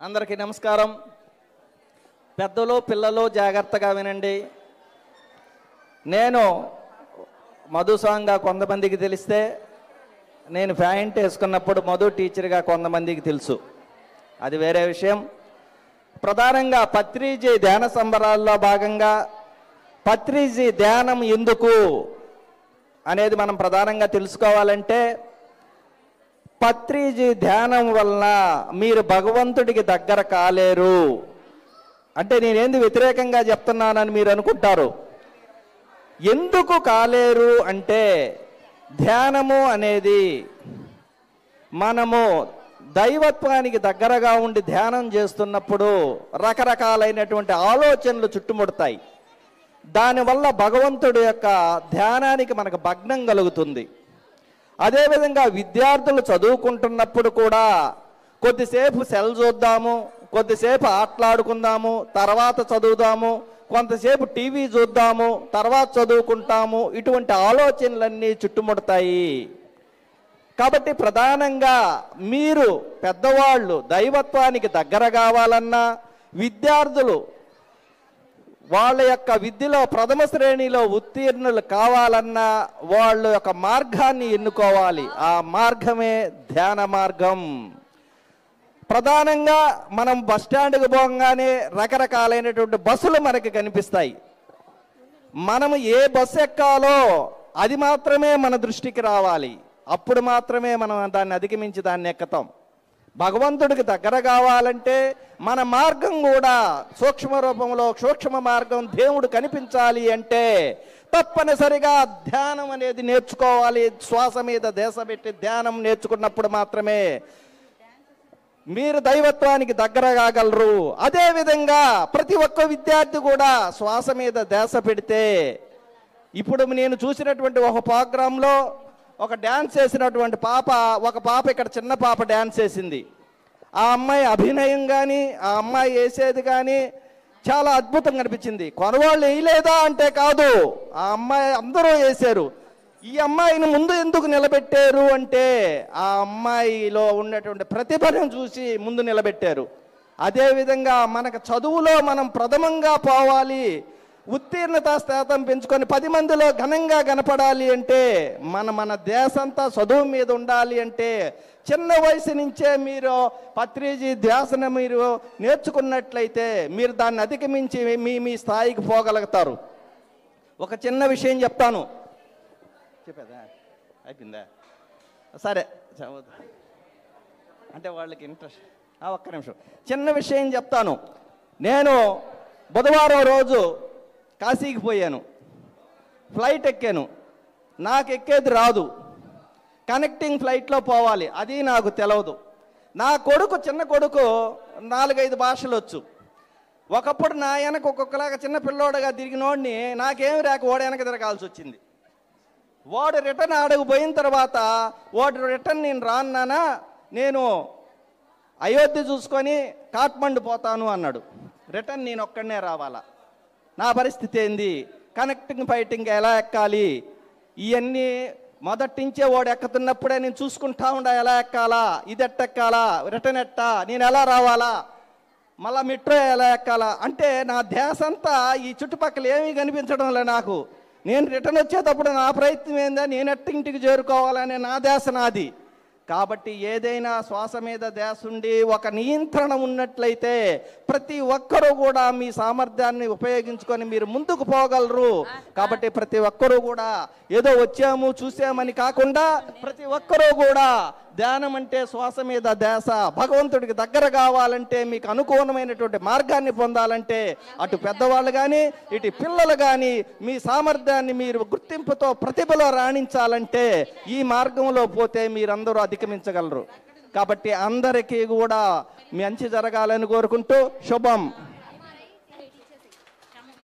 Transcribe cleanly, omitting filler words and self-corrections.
అందరికీ నమస్కారం. పెద్దలు పిల్లలు జాగ్రత్తగా వినండి. నేను మధు సాంగ్గా కొంతమందికి తెలిస్తే, నేను ప్యాంట్ వేసుకున్నప్పుడు మధు టీచర్గా కొంతమందికి తెలుసు, అది వేరే విషయం. ప్రధానంగా పత్రిజీ ధ్యాన సంబరాల్లో భాగంగా పత్రిజీ ధ్యానం ఎందుకు అనేది మనం ప్రధానంగా తెలుసుకోవాలంటే, పత్రిజీ ధ్యానం వలన మీరు భగవంతుడికి దగ్గర కాలేరు అంటే నేనేంది వ్యతిరేకంగా చెప్తున్నానని మీరు అనుకుంటారు. ఎందుకు కాలేరు అంటే, ధ్యానము అనేది మనము దైవత్వానికి దగ్గరగా ఉండి ధ్యానం చేస్తున్నప్పుడు రకరకాలైనటువంటి ఆలోచనలు చుట్టుముడతాయి. దానివల్ల భగవంతుడి యొక్క ధ్యానానికి మనకు భగ్నం కలుగుతుంది. అదేవిధంగా విద్యార్థులు చదువుకుంటున్నప్పుడు కూడా కొద్దిసేపు సెల్ చూద్దాము, కొద్దిసేపు ఆటలాడుకుందాము, తర్వాత చదువుదాము, కొంతసేపు టీవీ చూద్దాము, తర్వాత చదువుకుంటాము, ఇటువంటి ఆలోచనలన్నీ చుట్టుముడతాయి. కాబట్టి ప్రధానంగా మీరు పెద్దవాళ్ళు దైవత్వానికి దగ్గర కావాలన్నా, విద్యార్థులు వాళ్ళ యొక్క విద్యలో ప్రథమ శ్రేణిలో ఉత్తీర్ణులు కావాలన్నా వాళ్ళ యొక్క మార్గాన్ని ఎన్నుకోవాలి. ఆ మార్గమే ధ్యాన మార్గం. ప్రధానంగా మనం బస్టాండ్కి పోగానే రకరకాలైనటువంటి బస్సులు మనకి కనిపిస్తాయి. మనము ఏ బస్సు ఎక్కాలో అది మాత్రమే మన దృష్టికి రావాలి. అప్పుడు మాత్రమే మనం దాన్ని అధిగమించి దాన్ని ఎక్కుతాం. భగవంతుడికి దగ్గర కావాలంటే మన మార్గం కూడా సూక్ష్మ రూపంలో, సూక్ష్మ మార్గం దేవుడు కనిపించాలి అంటే తప్పనిసరిగా ధ్యానం అనేది నేర్చుకోవాలి. శ్వాస మీద ధ్యాస పెట్టి ధ్యానం నేర్చుకున్నప్పుడు మాత్రమే మీరు దైవత్వానికి దగ్గర కాగలరు. అదేవిధంగా ప్రతి ఒక్క విద్యార్థి కూడా శ్వాస మీద ధ్యాస పెడితే, ఇప్పుడు నేను చూసినటువంటి ఒక ప్రోగ్రాంలో ఒక డ్యాన్స్ వేసినటువంటి ఒక పాప ఇక్కడ చిన్న పాప డ్యాన్స్ వేసింది. ఆ అమ్మాయి అభినయం కానీ ఆ అమ్మాయి వేసేది కానీ చాలా అద్భుతంగా అనిపించింది. కొనవాళ్ళు వేయలేదా అంటే కాదు, ఆ అమ్మాయి అందరూ వేశారు. ఈ అమ్మాయిని ముందు ఎందుకు నిలబెట్టారు అంటే ఆ అమ్మాయిలో ఉన్నటువంటి ప్రతిభను చూసి ముందు నిలబెట్టారు. అదేవిధంగా మనకు చదువులో మనం ప్రథమంగా పోవాలి, ఉత్తీర్ణత శాతం పెంచుకొని 10 మందిలో ఘనంగా కనపడాలి అంటే మన దేశంతా చదువు మీద ఉండాలి అంటే చిన్న వయసు నుంచే మీరు పత్రిజీ ధ్యాసను మీరు నేర్చుకున్నట్లయితే మీరు దాన్ని అధిగమించి మీ స్థాయికి పోగలుగుతారు. ఒక చిన్న విషయం చెప్తాను. చెప్పేదా అయిపోయిందా? సరే అంటే వాళ్ళకి ఇంట్రెస్ట్. ఒక్క నిమిషం, చిన్న విషయం చెప్తాను. నేను బుధవారం రోజు కాశీకి పోయాను. ఫ్లైట్ ఎక్కాను. నాకు ఎక్కేది రాదు, కనెక్టింగ్ ఫ్లైట్లో పోవాలి, అది నాకు తెలియదు. నా కొడుకు, చిన్న కొడుకు 4-5 భాషలు వచ్చు. ఒకప్పుడు నా వెనక ఒక్కొక్కలాగా చిన్న పిల్లోడుగా తిరిగినోడిని నాకేమి రాక ఓడ వెనక తిరగాల్సి వచ్చింది. వాడు రిటర్న్ ఆడకు పోయిన తర్వాత వాడు రిటర్న్ నేను రాన్నానా, నేను అయోధ్య చూసుకొని కాట్మండు పోతాను అన్నాడు. రిటర్న్ నేను ఒక్కడనే రావాలా? నా పరిస్థితి ఏంది? కనెక్టింగ్ ఫైటింగ్ ఎలా ఎక్కాలి? ఇవన్నీ మొదటి నుంచే వాడు ఎక్కుతున్నప్పుడే నేను చూసుకుంటా ఉండా, ఎలా ఎక్కాలా, ఇది ఎట్టెక్కాలా, రిటర్న్ ఎట్టా, నేను ఎలా రావాలా, మళ్ళా మెట్రో ఎలా ఎక్కాలా అంటే నా ధ్యాస అంతా ఈ చుట్టుపక్కల ఏమీ కనిపించడం లే నాకు. నేను రిటర్న్ వచ్చేటప్పుడు నా ప్రయత్నం ఏందా, నేను ఎట్ట ఇంటికి చేరుకోవాలనే నా ధ్యాస నాది. కాబట్టి ఏదైనా శ్వాస మీద ధ్యాస ఉండి ఒక నియంత్రణ ఉన్నట్లయితే ప్రతి ఒక్కరూ కూడా మీ సామర్థ్యాన్ని ఉపయోగించుకొని మీరు ముందుకు పోగలరు. కాబట్టి ప్రతి ఒక్కరూ కూడా ఏదో వచ్చాము చూసామని కాకుండా ప్రతి ఒక్కరూ కూడా ధ్యానం అంటే శ్వాస మీద ధ్యాస, భగవంతుడికి దగ్గర కావాలంటే, మీకు అనుకూలమైనటువంటి మార్గాన్ని పొందాలంటే అటు పెద్దవాళ్ళు కానీ ఇటు పిల్లలు కానీ మీ సామర్థ్యాన్ని మీరు గుర్తింపుతో ప్రతిభలో రాణించాలంటే ఈ మార్గంలో పోతే మీరందరూ అధిగమించగలరు. కాబట్టి అందరికీ కూడా మంచి జరగాలని కోరుకుంటూ శుభం.